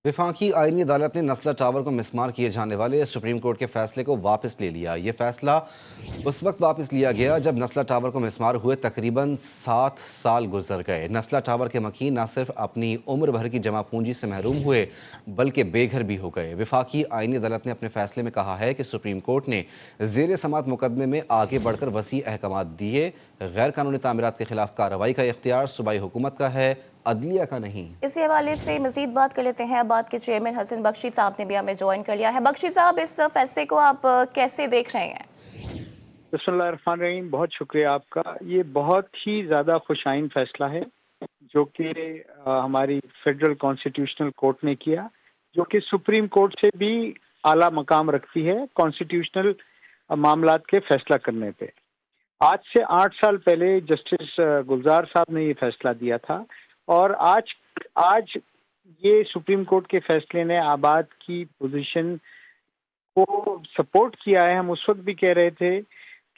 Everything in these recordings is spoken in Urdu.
وفاقی آئینی عدالت نے نسلہ ٹاور کو مسمار کیے جانے والے سپریم کورٹ کے فیصلے کو واپس لے لیا۔ یہ فیصلہ اس وقت واپس لیا گیا جب نسلہ ٹاور کو مسمار ہوئے تقریباً 7 سال گزر گئے۔ نسلہ ٹاور کے مکین نہ صرف اپنی عمر بھر کی جمع پونجی سے محروم ہوئے بلکہ بے گھر بھی ہو گئے۔ وفاقی آئینی عدالت نے اپنے فیصلے میں کہا ہے کہ سپریم کورٹ نے زیر سماعت مقدمے میں آگے بڑھ کر وسیع احکامات دیے۔ غیر قانونی تعمیرات کے خلاف کارروائی کا اختیار صوبائی حکومت کا ہے، عدلیہ کا نہیں۔ اسی حوالے سے مزید بات کر لیتے ہیں۔ آباد کے چیئرمین حسن بخشی صاحب نے بھی ہمیں جوائن کر لیا ہے۔ بخشی صاحب، اس فیصلے کو آپ کیسے دیکھ رہے ہیں؟ بسم اللہ الرحمن الرحیم، بہت شکریہ آپ کا۔ یہ بہت ہی زیادہ خوشائن فیصلہ ہے جو کہ ہماری فیڈرل کانسٹیٹیوشنل کورٹ نے کیا، جو کہ سپریم کورٹ سے بھی اعلیٰ مقام رکھتی ہے کانسٹیٹیوشنل معاملات کے فیصلہ کرنے پہ۔ آج سے 8 سال پہلے جسٹس گلزار صاحب نے یہ فیصلہ دیا تھا، اور آج یہ سپریم کورٹ کے فیصلے نے آباد کی پوزیشن کو سپورٹ کیا ہے۔ ہم اس وقت بھی کہہ رہے تھے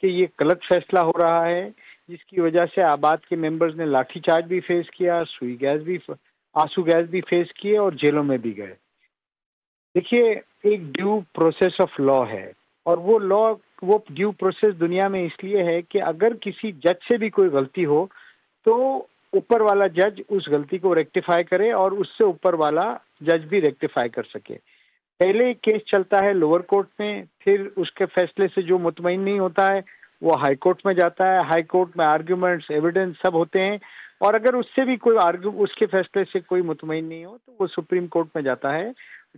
کہ یہ غلط فیصلہ ہو رہا ہے، جس کی وجہ سے آباد کے ممبرز نے لاٹھی چارج بھی فیس کیا، آنسو گیس بھی فیس کیے اور جیلوں میں بھی گئے۔ دیکھیے، ایک ڈیو پروسیس آف لا ہے، اور وہ ڈیو پروسیس دنیا میں اس لیے ہے کہ اگر کسی جج سے بھی کوئی غلطی ہو تو اوپر والا جج اس غلطی کو ریکٹیفائی کرے اور اس سے اوپر والا جج بھی ریکٹیفائی کر سکے۔ پہلے ایک کیس چلتا ہے لوور کورٹ میں، پھر اس کے فیصلے سے جو مطمئن نہیں ہوتا ہے وہ ہائی کورٹ میں جاتا ہے۔ ہائی کورٹ میں آرگیومنٹس، ایویڈنس سب ہوتے ہیں، اور اگر اس سے بھی کوئی اس کے فیصلے سے کوئی مطمئن نہیں ہو تو وہ سپریم کورٹ میں جاتا ہے،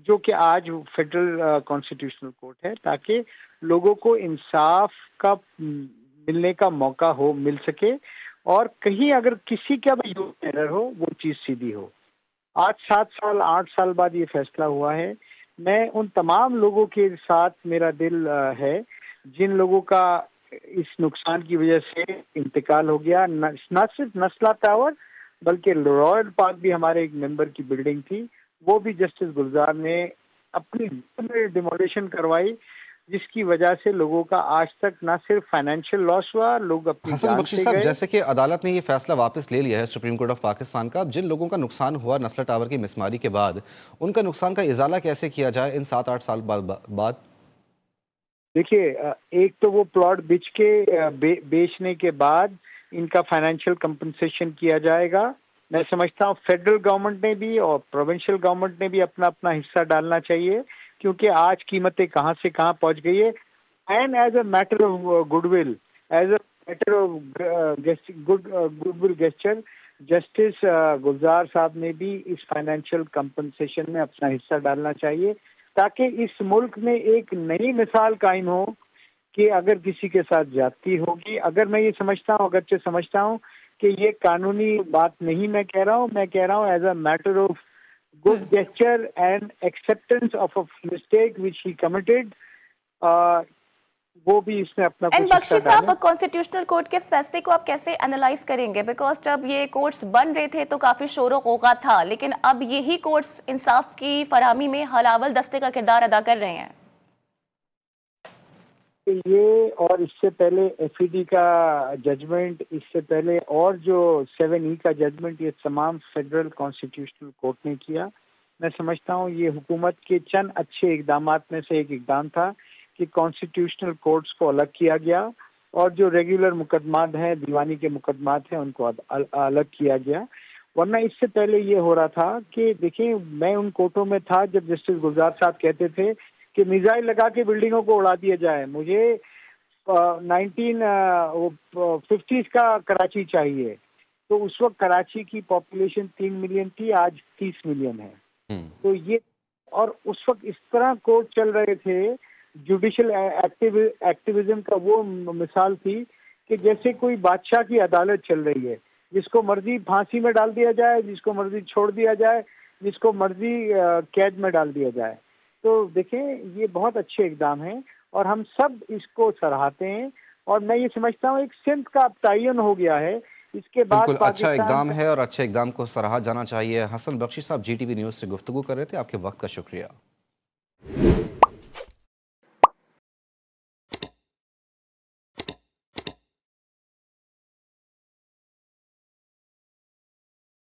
جو کہ آج فیڈرل کانسٹیٹیوشنل کورٹ ہے، تاکہ لوگوں کو انصاف کا ملنے کا موقع مل سکے، اور کہیں اگر کسی کا بھی ایرر ہو وہ چیز سیدھی ہو۔ آج 8 سال بعد یہ فیصلہ ہوا ہے۔ میں ان تمام لوگوں کے ساتھ میرا دل ہے جن لوگوں کا اس نقصان کی وجہ سے انتقال ہو گیا۔ نہ صرف نسلہ ٹاور بلکہ رائل پارک بھی ہمارے ایک ممبر کی بلڈنگ تھی، وہ بھی جسٹس گلزار نے اپنی ڈیمولیشن کروائی، جس کی وجہ سے لوگوں کا آج تک نہ صرف فائنینشیل لاس ہوا، لوگ اپنی حسن جان بخشی سے صاحب، گئے۔ جیسے کہ عدالت نے یہ فیصلہ واپس لے لیا ہے سپریم کورٹ آف پاکستان کا، اب جن لوگوں کا نقصان ہوا نسلہ ٹاور کی مسماری کے بعد، ان کا نقصان کا ازالہ کیسے کیا جائے ان 7-8 سال بعد؟ دیکھیے، ایک تو وہ پلاٹ بیچنے کے بعد ان کا فائنینشیل کمپنسیشن کیا جائے گا۔ میں سمجھتا ہوں فیڈرل گورنمنٹ نے بھی اور پروونشل گورنمنٹ نے بھی اپنا حصہ ڈالنا چاہیے، کیونکہ آج قیمتیں کہاں سے کہاں پہنچ گئی ہے۔ And as a matter of good will, as a matter of good will gesture, justice Gulzar صاحب نے بھی اس فائنینشیل کمپنسیشن میں اپنا حصہ ڈالنا چاہیے، تاکہ اس ملک میں ایک نئی مثال قائم ہو کہ اگر کسی کے ساتھ زیادتی ہوگی، اگر میں یہ اگرچہ سمجھتا ہوں کہ یہ قانونی بات نہیں میں کہہ رہا ہوں as a matter of good gesture and acceptance of a mistake which he committed, وہ بھی اس میں اپنا کچھ حصہ بخشی ڈالیں۔ صاحب، کانسٹیٹیوشنل کورٹ کے اس فیصلے کو آپ کیسے انالائز کریں گے؟ بیکاز جب یہ کورٹس بن رہے تھے تو کافی شور و غوغا تھا، لیکن اب یہی کورٹس انصاف کی فراہمی میں حلاول دستے کا کردار ادا کر رہے ہیں۔ یہ اور اس سے پہلے ایف ای ڈی کا ججمنٹ، اس سے پہلے اور جو 7E کا ججمنٹ، یہ تمام فیڈرل کانسٹیٹیوشنل کورٹ نے کیا۔ میں سمجھتا ہوں یہ حکومت کے چند اچھے اقدامات میں سے ایک اقدام تھا کہ کانسٹیٹیوشنل کورٹس کو الگ کیا گیا، اور جو ریگولر مقدمات ہیں، دیوانی کے مقدمات ہیں، ان کو الگ کیا گیا۔ ورنہ اس سے پہلے یہ ہو رہا تھا کہ دیکھیں، میں ان کورٹوں میں تھا جب جسٹس گلزار صاحب کہتے تھے کہ میزائل لگا کے بلڈنگوں کو اڑا دیا جائے، مجھے 1950 کا کراچی چاہیے۔ تو اس وقت کراچی کی پاپولیشن 3 ملین تھی، آج 30 ملین ہے۔ تو یہ، اور اس وقت اس طرح کورٹ چل رہے تھے، جوڈیشل ایکٹیویزم کا وہ مثال تھی کہ جیسے کوئی بادشاہ کی عدالت چل رہی ہے، جس کو مرضی پھانسی میں ڈال دیا جائے، جس کو مرضی چھوڑ دیا جائے، جس کو مرضی قید میں ڈال دیا جائے۔ تو دیکھیں، یہ بہت اچھے اقدام ہیں اور ہم سب اس کو سراہتے ہیں، اور میں یہ سمجھتا ہوں ایک سمت کا تعین ہو گیا ہے۔ اس کے بعد بالکل اچھا اقدام پاکستان ہے اور اچھے اقدام کو سراہا جانا چاہیے۔ حسن بخشی صاحب جی ٹی وی نیوز سے گفتگو کر رہے تھے، آپ کے وقت کا شکریہ۔